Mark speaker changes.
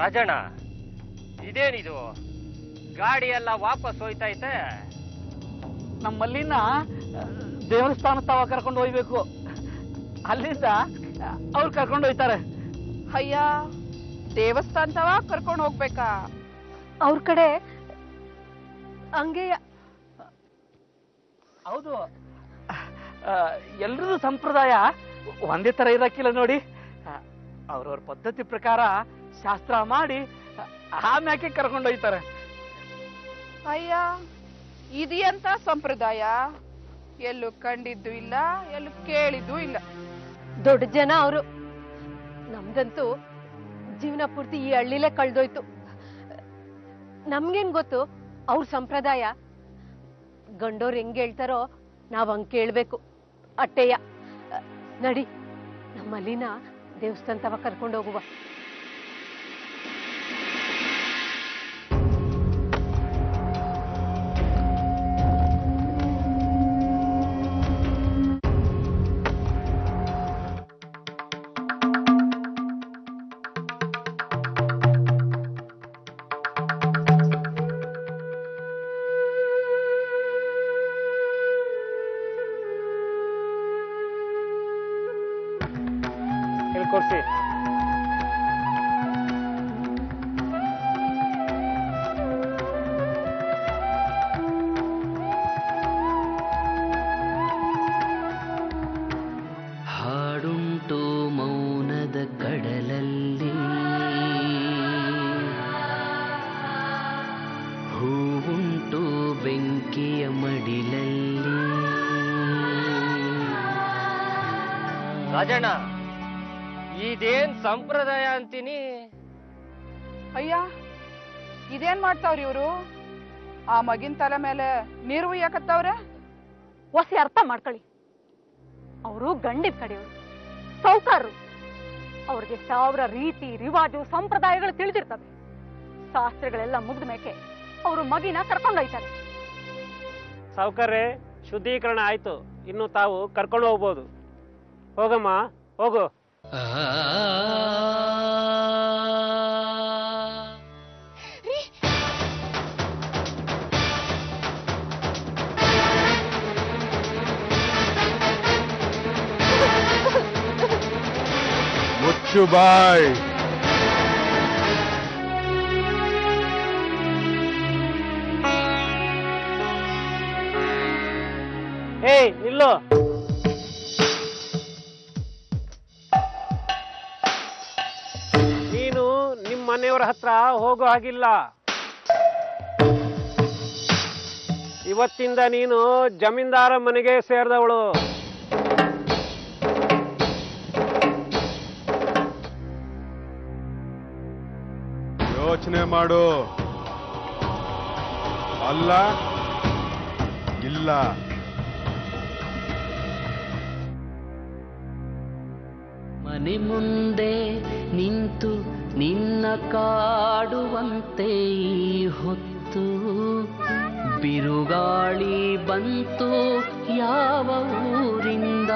Speaker 1: ರಾಜಣ್ಣ, ಇದೇನಿದು? ಗಾಡಿ ಎಲ್ಲ ವಾಪಸ್ ಹೋಯ್ತೈತೆ.
Speaker 2: ನಮ್ಮಲ್ಲಿನ ದೇವಸ್ಥಾನ ತಾವ ಕರ್ಕೊಂಡು ಹೋಗ್ಬೇಕು. ಅಲ್ಲಿಂದ ಅವ್ರು ಕರ್ಕೊಂಡು ಹೋಯ್ತಾರೆ.
Speaker 3: ಅಯ್ಯ, ದೇವಸ್ಥಾನ ತವ ಕರ್ಕೊಂಡು ಹೋಗ್ಬೇಕಾ?
Speaker 4: ಅವ್ರ ಕಡೆ ಹಂಗೆ.
Speaker 2: ಹೌದು, ಎಲ್ರದ್ದು ಸಂಪ್ರದಾಯ ಒಂದೇ ತರ ಇರಕ್ಕಿಲ್ಲ ನೋಡಿ. ಅವ್ರವ್ರ ಪದ್ಧತಿ ಪ್ರಕಾರ ಶಾಸ್ತ್ರ ಮಾಡಿ ಆಮ್ಯಾಕೆ ಕರ್ಕೊಂಡು ಹೋಯ್ತಾರೆ.
Speaker 3: ಅಯ್ಯ, ಇದೆಯಂತ ಸಂಪ್ರದಾಯ ಎಲ್ಲೂ ಕಂಡಿದ್ದು ಇಲ್ಲ, ಎಲ್ಲೂ ಕೇಳಿದ್ದು ಇಲ್ಲ.
Speaker 4: ದೊಡ್ಡ ಜನ ಅವರು. ನಮ್ದಂತೂ ಜೀವನ ಪೂರ್ತಿ ಈ ಹಳ್ಳಿಲೇ ಕಳ್ದೋಯ್ತು. ನಮ್ಗೇನ್ ಗೊತ್ತು ಅವ್ರ ಸಂಪ್ರದಾಯ? ಗಂಡೋರ್ ಹೆಂಗ್ ಹೇಳ್ತಾರೋ ನಾವ್ ಹಂಗ್ ಕೇಳ್ಬೇಕು ಅಟ್ಟೆಯ. ನಡಿ, ನಮ್ಮಲ್ಲಿನ ದೇವಸ್ಥಾನ ತವ ಕರ್ಕೊಂಡು ಹೋಗುವ.
Speaker 5: ಕೊಡ್ಸಿ.
Speaker 6: ಹಾಡುಂಟು ಮೌನದ ಕಡಲಲ್ಲಿ, ಹೂವುಂಟು ಬೆಂಕಿಯ ಮಡಿಲಲ್ಲಿ.
Speaker 1: ರಾಜಣ್ಣ, ಇದೇನ್ ಸಂಪ್ರದಾಯ ಅಂತೀನಿ?
Speaker 3: ಅಯ್ಯ, ಇದೇನ್ ಮಾಡ್ತಾವ್ರಿ ಇವ್ರು? ಆ ಮಗಿನ ತಲೆ ಮೇಲೆ ನೀರು ಯಾಕತ್ತವ್ರೆ?
Speaker 4: ಹೊಸಿ ಅರ್ಥ ಮಾಡ್ಕೊಳ್ಳಿ. ಅವರು ಗಂಡಿನ ಕಡೆಯವರು, ಸೌಕಾರರು. ಅವ್ರಿಗೆ ಸಾವಿರ ರೀತಿ ರಿವಾಜು ಸಂಪ್ರದಾಯಗಳು ತಿಳಿದಿರ್ತವೆ. ಶಾಸ್ತ್ರಗಳೆಲ್ಲ ಮುಗ್ದ ಮೇಕೆ ಅವರು ಮಗಿನ ಕರ್ಕೊಂಡೋಯ್ತಾರೆ.
Speaker 5: ಸಾವುಕಾರ್ರೆ, ಶುದ್ಧೀಕರಣ ಆಯ್ತು, ಇನ್ನು ತಾವು ಕರ್ಕೊಂಡು ಹೋಗ್ಬೋದು. ಹೋಗಮ್ಮ, ಹೋಗು.
Speaker 7: ಮುಚ್ಚು ಬಾಯ್.
Speaker 5: ಏಯ್, ನಿಲ್ಲು. ನೀನು ನಿಮ್ಮ ಮನೆಯವರ ಹತ್ರ ಹೋಗೋ ಹಾಗಿಲ್ಲ. ಇವತ್ತಿಂದ ನೀನು ಜಮೀನ್ದಾರ ಮನೆಗೆ ಸೇರಿದವಳು.
Speaker 7: ಯೋಚನೆ ಮಾಡು. ಅಲ್ಲ ಇಲ್ಲ.
Speaker 6: ಮನೆ ಮುಂದೆ ನಿಂತು ನಿನ್ನ ಕಾಡುವಂತೆ ಈ ಹೊತ್ತು ಬಿರುಗಾಳಿ ಬಂತು ಯಾವ ಊರಿಂದ.